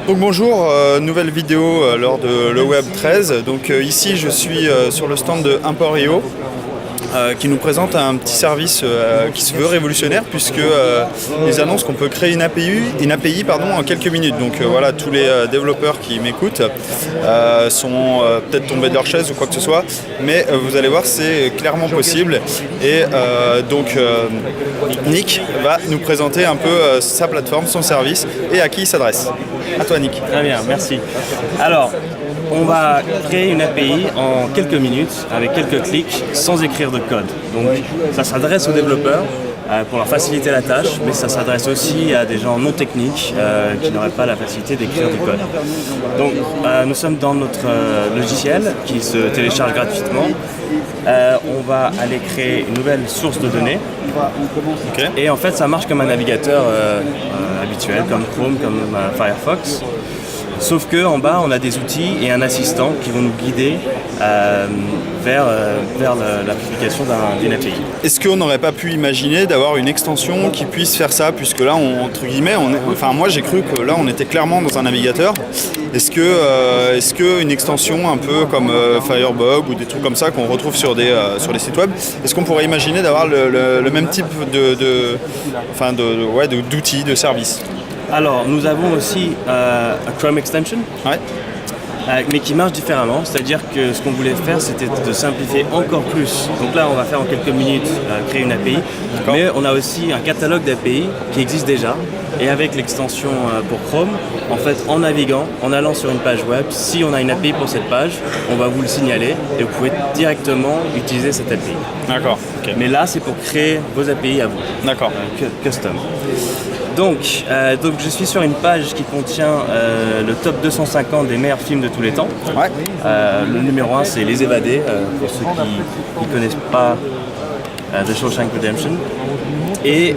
Donc bonjour, nouvelle vidéo lors de le Web 13. Donc ici je suis sur le stand de Emporio qui nous présente un petit service qui se veut révolutionnaire puisque ils annoncent qu'on peut créer une API en quelques minutes. Donc voilà, tous les développeurs qui m'écoutent sont peut-être tombés de leur chaise ou quoi que ce soit, mais vous allez voir, c'est clairement possible. Et donc Nick va nous présenter un peu sa plateforme, son service et à qui il s'adresse. À toi Nick. Très bien, merci. Alors, on va créer une API en quelques minutes, avec quelques clics, sans écrire de code. Donc, ça s'adresse aux développeurs pour leur faciliter la tâche, mais ça s'adresse aussi à des gens non techniques qui n'auraient pas la facilité d'écrire du code. Donc, nous sommes dans notre logiciel qui se télécharge gratuitement. On va aller créer une nouvelle source de données. Okay. Et en fait, ça marche comme un navigateur habituel, comme Chrome, comme Firefox. Sauf qu'en bas, on a des outils et un assistant qui vont nous guider vers la publication d'une API. Est-ce qu'on n'aurait pas pu imaginer d'avoir une extension qui puisse faire ça, puisque là, entre guillemets, moi j'ai cru que là on était clairement dans un navigateur. Est-ce que une extension un peu comme Firebug ou des trucs comme ça qu'on retrouve sur les sites web, est-ce qu'on pourrait imaginer d'avoir le même type d'outils, de services? Alors, nous avons aussi un Chrome Extension, ouais. Mais qui marche différemment. C'est-à-dire que ce qu'on voulait faire, c'était de simplifier encore plus. Donc là, on va faire en quelques minutes créer une API, mais on a aussi un catalogue d'API qui existe déjà. Et avec l'extension pour Chrome, en fait, en naviguant, en allant sur une page web, si on a une API pour cette page, on va vous le signaler et vous pouvez directement utiliser cette API. D'accord. Okay. Mais là, c'est pour créer vos API à vous. D'accord. Custom. Donc je suis sur une page qui contient le top 250 des meilleurs films de tous les temps. Ouais. Le numéro 1, c'est Les Évadés, pour ceux qui ne connaissent pas The Shawshank Redemption. Et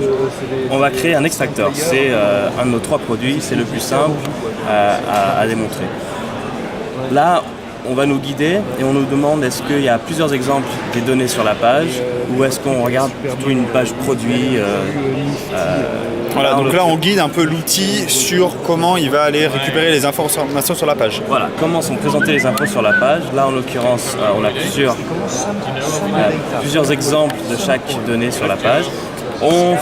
on va créer un extracteur. C'est un de nos 3 produits, c'est le plus simple à démontrer. Là, on va nous guider et on nous demande est-ce qu'il y a plusieurs exemples des données sur la page ou est-ce qu'on regarde plutôt une page produit. Voilà, donc là on guide un peu l'outil sur comment il va aller récupérer les informations sur la page. Voilà, comment sont présentées les infos sur la page. Là en l'occurrence, on a plusieurs exemples de chaque donnée sur la page. On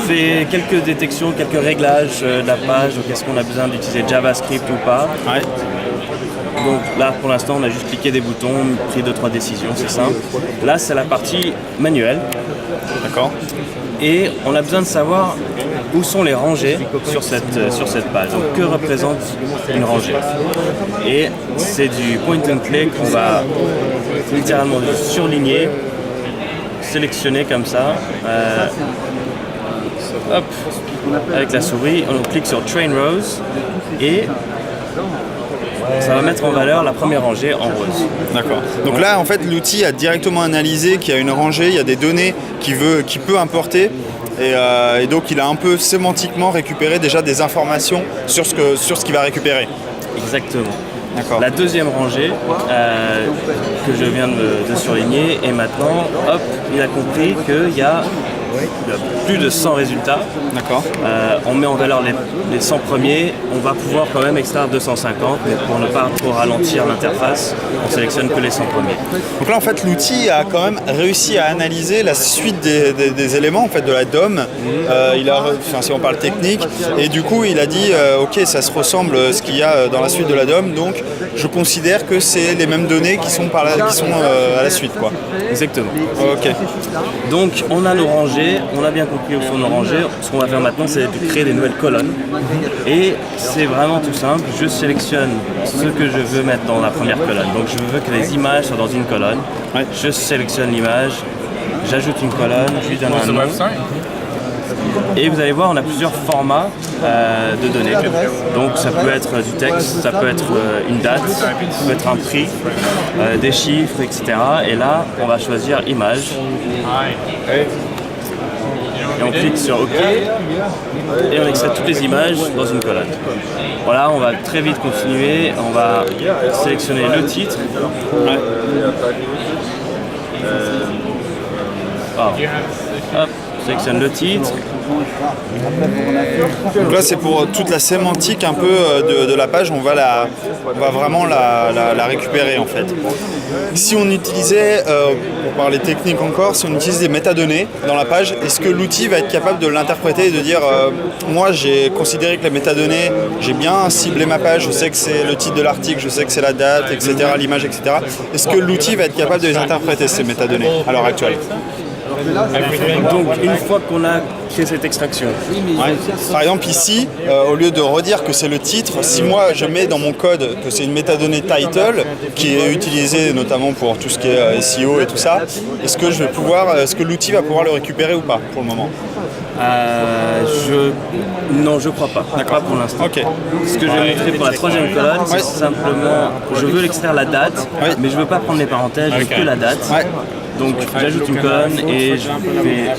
fait quelques détections, quelques réglages de la page, donc est-ce qu'on a besoin d'utiliser JavaScript ou pas. Ouais. Donc là pour l'instant on a juste cliqué des boutons, pris 2-3 décisions, c'est simple. Là c'est la partie manuelle. D'accord. Et on a besoin de savoir où sont les rangées sur cette page. Donc que représente une rangée? Et c'est du point and click, on va littéralement surligner, sélectionner comme ça. Hop, avec la souris, on clique sur Train Rows et ça va mettre en valeur la première rangée en rose. D'accord. Donc là, en fait, l'outil a directement analysé qu'il y a une rangée, il y a des données qu'il peut importer. Et donc, il a un peu sémantiquement récupéré déjà des informations sur ce qu'il va récupérer. Exactement. D'accord. La deuxième rangée que je viens de surligner, et maintenant, hop, il a compris qu'il y a plus de 100 résultats. D'accord. On met en valeur les 100 premiers, on va pouvoir quand même extraire 250, mais pour ne pas trop ralentir l'interface, on sélectionne que les 100 premiers. Donc là en fait l'outil a quand même réussi à analyser la suite des éléments en fait de la DOM. Si on parle technique, et du coup il a dit ok, ça se ressemble ce qu'il y a dans la suite de la DOM, donc je considère que c'est les mêmes données qui sont à la suite quoi. Exactement. Ok. Donc on a nos rangées, on a bien compris où sont nos rangées. Ce qu'on va faire maintenant, c'est de créer des nouvelles colonnes. Et c'est vraiment tout simple. Je sélectionne ce que je veux mettre dans la première colonne. Donc je veux que les images soient dans une colonne. Ouais. Je sélectionne l'image, j'ajoute une colonne, je lui donne un nom. Et vous allez voir, on a plusieurs formats de données. Donc ça peut être du texte, ça peut être une date, ça peut être un prix, des chiffres, etc. Et là, on va choisir image. Et on clique sur OK et on extrait toutes les images dans une colonne. Voilà, on va très vite continuer, on va sélectionner le titre. Hop. sélectionne le titre. Donc là, c'est pour toute la sémantique un peu de la page, on va vraiment la récupérer en fait. Si on utilisait, pour parler technique encore, si on utilise des métadonnées dans la page, est-ce que l'outil va être capable de l'interpréter et de dire moi j'ai considéré que les métadonnées, j'ai bien ciblé ma page, je sais que c'est le titre de l'article, je sais que c'est la date, etc., l'image, etc. Est-ce que l'outil va être capable de les interpréter, ces métadonnées, à l'heure actuelle? Donc une fois qu'on a fait cette extraction, Ouais. Par exemple ici, au lieu de redire que c'est le titre, si moi je mets dans mon code que c'est une métadonnée title qui est utilisée notamment pour tout ce qui est SEO et tout ça, est-ce que l'outil va pouvoir le récupérer ou pas pour le moment? non, je crois pas. Pas pour l'instant. Ok. Ce que je vais montrer pour la troisième colonne, c'est simplement, je veux extraire la date, mais je veux pas prendre les parenthèses, je veux que la date. Ouais. Donc j'ajoute une colonne et je vais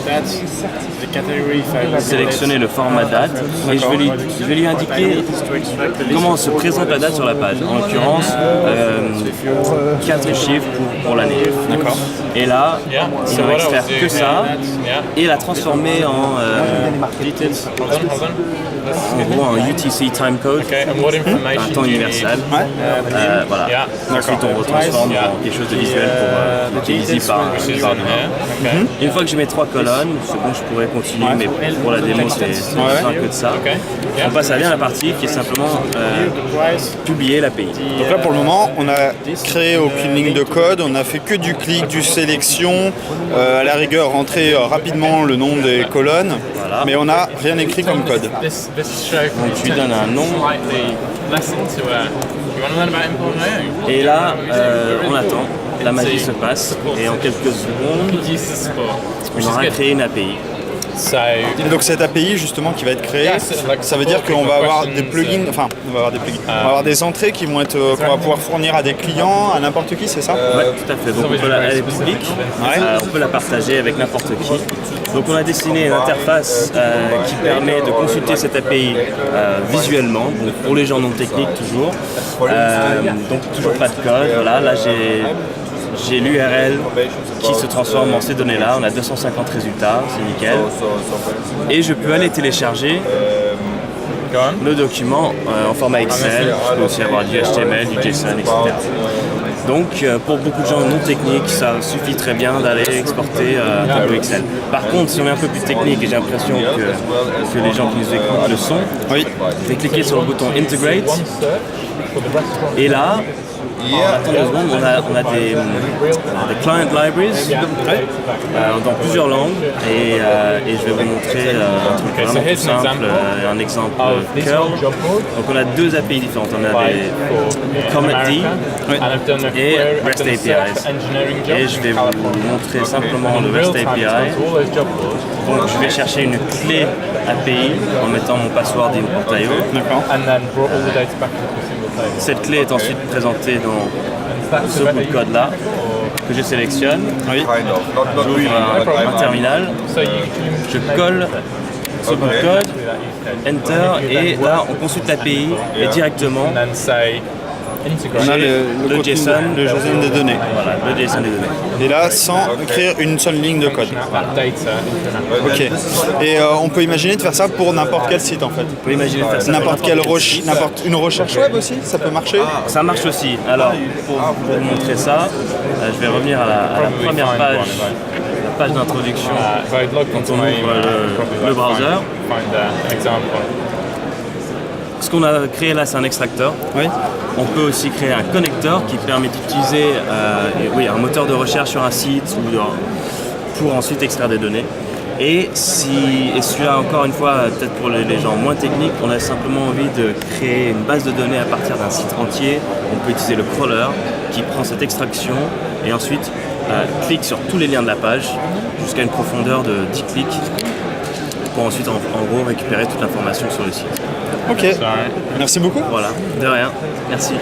sélectionner le format date et je vais lui indiquer comment se présente la date sur la page. En l'occurrence, 4 chiffres pour l'année. D'accord. Et là, on va extraire que ça et la transformer en gros un UTC timecode, un temps universel. Voilà. Ensuite on retransforme en quelque chose de visuel pour utiliser par l'humain. Une fois que j'ai mes 3 colonnes, c'est bon, je pourrais continuer, mais pour la démo c'est pas que de ça. On passe à la partie qui est simplement publier l'API. Donc là pour le moment on a créé aucune ligne de code, on a fait que du clic, du sélection, à la rigueur rentrer rapidement le nom des colonnes, mais on n'a rien écrit comme code. Donc tu lui donnes un nom. Et là, on attend, la magie se passe et en quelques secondes, on aura créé une API. Et donc cette API justement qui va être créée, ça veut dire qu'on va avoir des plugins, on va avoir des entrées qui vont être qu'on va pouvoir fournir à des clients, à n'importe qui, c'est ça? Oui, tout à fait. Donc elle est publique, on peut la partager avec n'importe qui. Donc on a dessiné une interface qui permet de consulter cette API visuellement, donc pour les gens non techniques toujours. Donc toujours pas de code. Voilà, là j'ai l'URL qui se transforme en ces données-là. On a 250 résultats, c'est nickel. Et je peux aller télécharger le document en format Excel. Je peux aussi avoir du HTML, du JSON, etc. Donc pour beaucoup de gens non techniques, ça suffit très bien d'aller exporter un tableau Excel. Par contre, si on est un peu plus technique, et j'ai l'impression que les gens qui nous écoutent le sont, je vais cliquer sur le bouton Integrate. Et là, attends 2 secondes, on a des client libraries dans plusieurs langues et je vais vous montrer un truc vraiment tout simple, un exemple curl. Donc on a 2 API différentes, on a des Comet-D et REST APIs. Et je vais vous montrer simplement le REST API. Donc je vais chercher une clé API en mettant mon password input.io. Cette clé est ensuite présentée dans ce bout de code là que je sélectionne. J'ouvre un terminal, je colle ce bout de code, Enter, et là on consulte l'API et directement On a le JSON des données. Voilà, le JSON des données. Et là, sans écrire une seule ligne de code. Ok. Et on peut imaginer de faire ça pour n'importe quel site en fait. On peut imaginer de faire ça. Une recherche web aussi, ça peut marcher. Ça marche aussi. Alors, pour vous montrer ça, je vais revenir à la première page. La page d'introduction quand on ouvre le browser. Ce qu'on a créé là, c'est un extracteur. Oui. On peut aussi créer un connecteur qui permet d'utiliser un moteur de recherche sur un site pour ensuite extraire des données. Et celui-là, encore une fois, peut-être pour les gens moins techniques, on a simplement envie de créer une base de données à partir d'un site entier. On peut utiliser le crawler qui prend cette extraction et ensuite clique sur tous les liens de la page jusqu'à une profondeur de 10 clics pour ensuite en gros récupérer toute l'information sur le site. Ok, merci beaucoup. Voilà, de rien, merci.